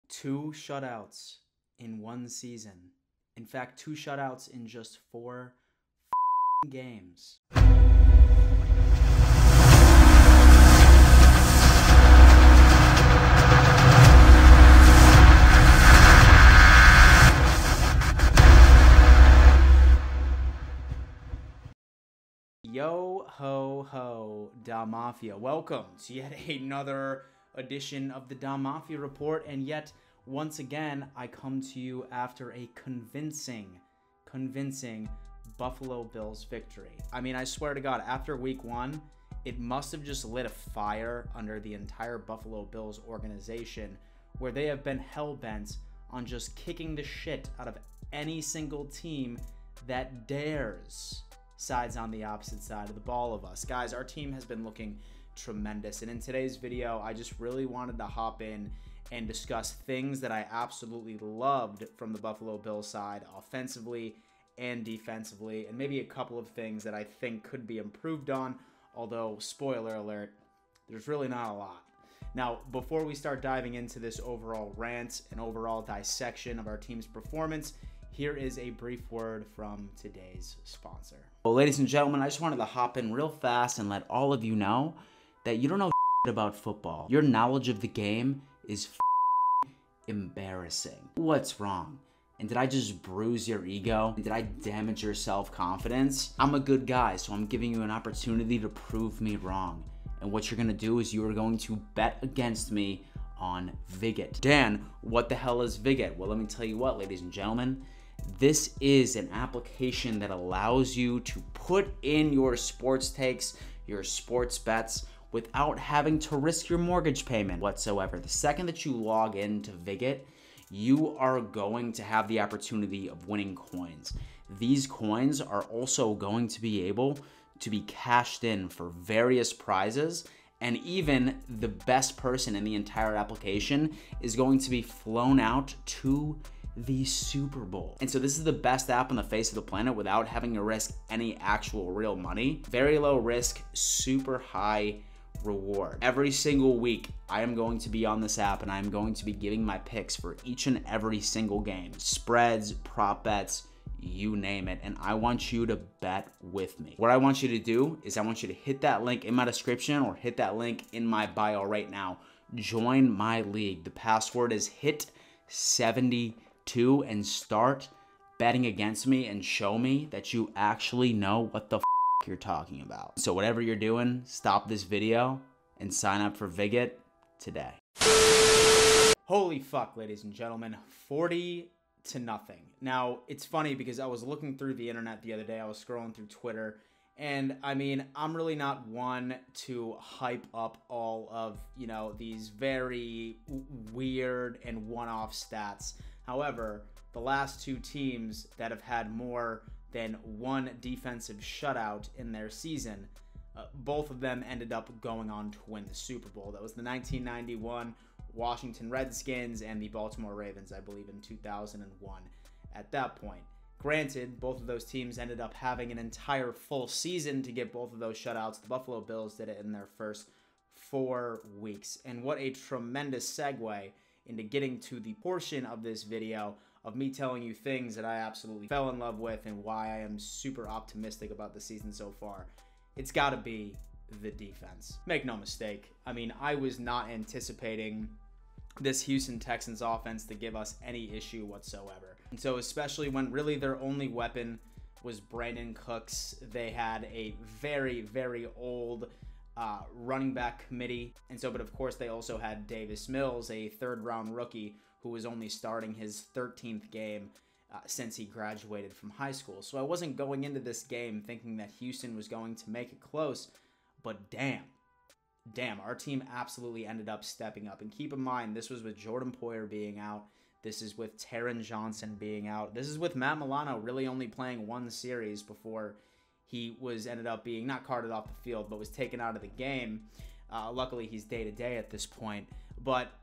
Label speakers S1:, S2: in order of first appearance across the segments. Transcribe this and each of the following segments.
S1: 2 shutouts in 1 season. In fact, 2 shutouts in just 4 games. Yo ho ho, Da Mafia. Welcome to yet another edition of the Da Mafia Report, and yet once again I come to you after a convincing Buffalo Bills victory. I mean, I swear to God, after week 1, it must have just lit a fire under the entire Buffalo Bills organization, where they have been hell-bent on just kicking the shit out of any single team that dares sides on the opposite side of the ball of us. Guys, our team has been looking tremendous, and in today's video, I just really wanted to hop in and discuss things that I absolutely loved from the Buffalo Bills side, offensively and defensively, and maybe a couple of things that I think could be improved on, although, spoiler alert, there's really not a lot. Now, before we start diving into this overall rant and overall dissection of our team's performance, here is a brief word from today's sponsor. Well, ladies and gentlemen, I just wanted to hop in real fast and let all of you know that you don't know about football. Your knowledge of the game is embarrassing. What's wrong? And did I just bruise your ego? Did I damage your self-confidence? I'm a good guy, so I'm giving you an opportunity to prove me wrong. And what you're gonna do is you are going to bet against me on Viget. Dan, what the hell is Viget? Well, let me tell you what, ladies and gentlemen. This is an application that allows you to put in your sports takes, your sports bets, without having to risk your mortgage payment whatsoever. The second that you log into Viget, you are going to have the opportunity of winning coins. These coins are also going to be able to be cashed in for various prizes, and even the best person in the entire application is going to be flown out to the Super Bowl. And so this is the best app on the face of the planet without having to risk any actual real money. Very low risk, super high reward. Every single week, I am going to be on this app and I am going to be giving my picks for each and every single game. Spreads, prop bets, you name it, and I want you to bet with me. What I want you to do is I want you to hit that link in my description or hit that link in my bio right now. Join my league. The password is HIT72 and start betting against me and show me that you actually know what the you're talking about. So whatever you're doing, stop this video and sign up for Viget today. Holy fuck, ladies and gentlemen, 40-0. Now, it's funny because I was looking through the internet the other day. I was scrolling through Twitter, and I mean, I'm really not one to hype up all of, you know, these very weird and one-off stats. However, the last 2 teams that have had more than 1 defensive shutout in their season, both of them ended up going on to win the Super Bowl. That was the 1991 Washington Redskins and the Baltimore Ravens, I believe, in 2001 at that point. Granted, both of those teams ended up having an entire full season to get both of those shutouts. The Buffalo Bills did it in their first 4 weeks. And what a tremendous segue into getting to the portion of this video of me telling you things that I absolutely fell in love with and why I am super optimistic about the season so far. It's got to be the defense. Make no mistake. I mean, I was not anticipating this Houston Texans offense to give us any issue whatsoever. And so especially when really their only weapon was Brandon Cooks. They had a very, very old running back committee. And so, but of course they also had Davis Mills, a 3rd round rookie who was only starting his 13th game since he graduated from high school. So I wasn't going into this game thinking that Houston was going to make it close, but damn, our team absolutely ended up stepping up. And keep in mind, this was with Jordan Poyer being out. This is with Taron Johnson being out. This is with Matt Milano really only playing 1 series before he ended up being not carted off the field, but was taken out of the game. Luckily, he's day-to-day at this point. But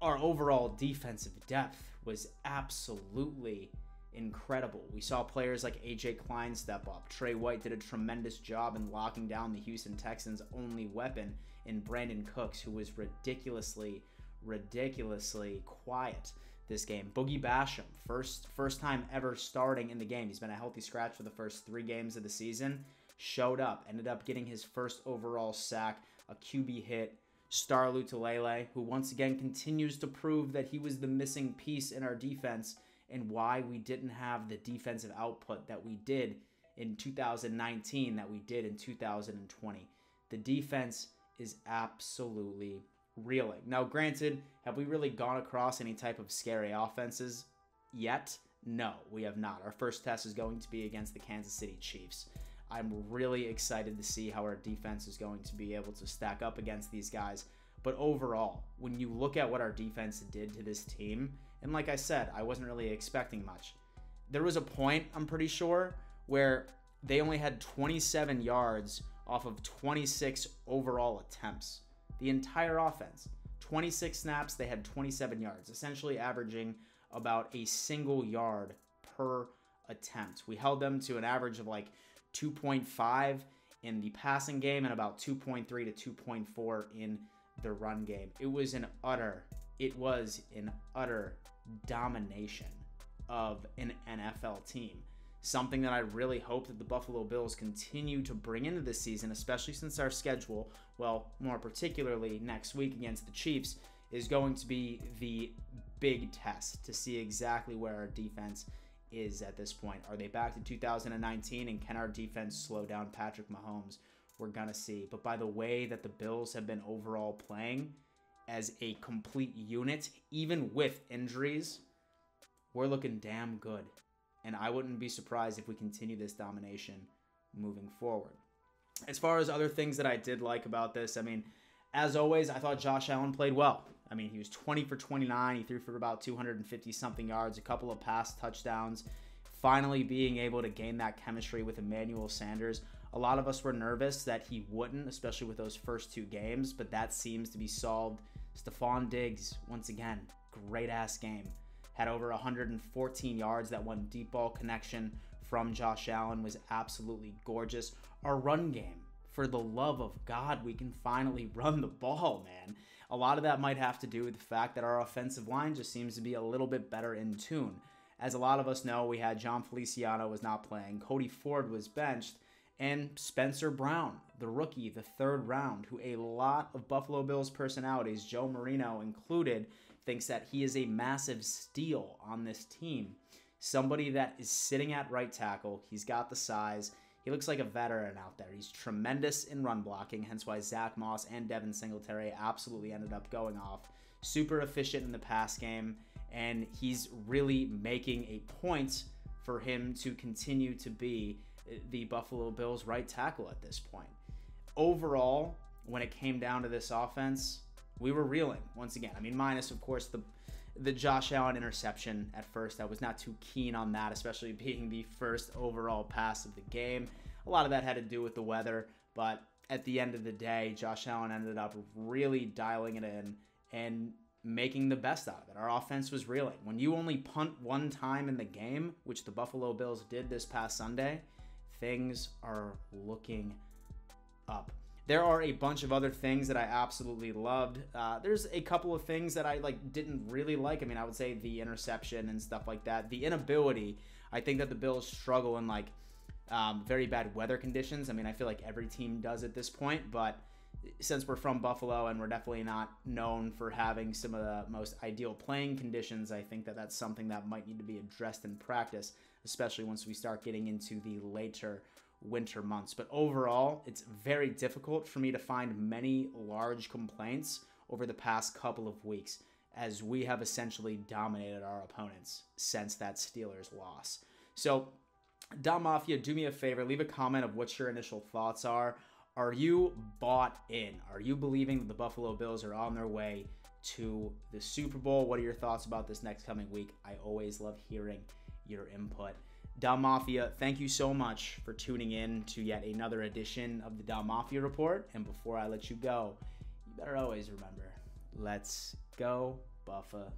S1: our overall defensive depth was absolutely incredible. We saw players like AJ Klein step up. Trey White did a tremendous job in locking down the Houston Texans' only weapon in Brandon Cooks, who was ridiculously ridiculously quiet this game. Boogie Basham, first time ever starting in the game. He's been a healthy scratch for the first 3 games of the season. Showed up, ended up getting his first overall sack, a QB hit. Star Lutulele, who once again continues to prove that he was the missing piece in our defense and why we didn't have the defensive output that we did in 2019 that we did in 2020. The defense is absolutely reeling. Now, granted, have we really gone across any type of scary offenses yet? No, we have not. Our first test is going to be against the Kansas City Chiefs. I'm really excited to see how our defense is going to be able to stack up against these guys. But overall, when you look at what our defense did to this team, and like I said, I wasn't really expecting much. There was a point, I'm pretty sure, where they only had 27 yards off of 26 overall attempts. The entire offense, 26 snaps, they had 27 yards, essentially averaging about a single yard per attempt. We held them to an average of like 2.5 in the passing game and about 2.3 to 2.4 in the run game. It was an utter domination of an NFL team. Something that I really hope that the Buffalo Bills continue to bring into this season, especially since our schedule, well, more particularly next week against the Chiefs, is going to be the big test to see exactly where our defense is at this point. Are they back to 2019, and can our defense slow down Patrick Mahomes? We're gonna see. But by the way that the Bills have been overall playing as a complete unit, even with injuries, we're looking damn good. And I wouldn't be surprised if we continue this domination moving forward. As far as other things that I did like about this, I mean, as always, I thought Josh Allen played well. I mean, he was 20 for 29. He threw for about 250-something yards, a couple of pass touchdowns. Finally being able to gain that chemistry with Emmanuel Sanders. A lot of us were nervous that he wouldn't, especially with those first 2 games, but that seems to be solved. Stephon Diggs, once again, great-ass game. Had over 114 yards. That one deep ball connection from Josh Allen was absolutely gorgeous. Our run game, for the love of God, we can finally run the ball, man. A lot of that might have to do with the fact that our offensive line just seems to be a little bit better in tune. As a lot of us know, we had John Feliciano was not playing, Cody Ford was benched, and Spencer Brown, the rookie, the 3rd round, who a lot of Buffalo Bills personalities, Joe Marino included, thinks that he is a massive steal on this team. Somebody that is sitting at right tackle. He's got the size. He looks like a veteran out there. He's tremendous in run blocking, hence why Zach Moss and Devin Singletary absolutely ended up going off. Super efficient in the pass game, and he's really making a point for him to continue to be the Buffalo Bills right tackle at this point. Overall, when it came down to this offense, we were reeling once again. I mean, minus, of course, the Josh Allen interception at first. I was not too keen on that, especially being the first overall pass of the game. A lot of that had to do with the weather, but at the end of the day, Josh Allen ended up really dialing it in and making the best out of it. Our offense was reeling. When you only punt 1 time in the game, which the Buffalo Bills did this past Sunday, things are looking up. There are a bunch of other things that I absolutely loved. There's a couple of things that I didn't really like. I mean, I would say the interception and stuff like that. The inability, I think that the Bills struggle in very bad weather conditions. I mean, I feel like every team does at this point, but since we're from Buffalo and we're definitely not known for having some of the most ideal playing conditions, I think that that's something that might need to be addressed in practice, especially once we start getting into the later winter months. But overall, it's very difficult for me to find many large complaints over the past couple of weeks, as we have essentially dominated our opponents since that Steelers loss. So, Dom Mafia, do me a favor, leave a comment of what your initial thoughts are. Are you bought in? Are you believing that the Buffalo Bills are on their way to the Super Bowl? What are your thoughts about this next coming week? I always love hearing your input. Dom Mafia, thank you so much for tuning in to yet another edition of the Dom Mafia Report. And before I let you go, you better always remember, let's go Buffalo.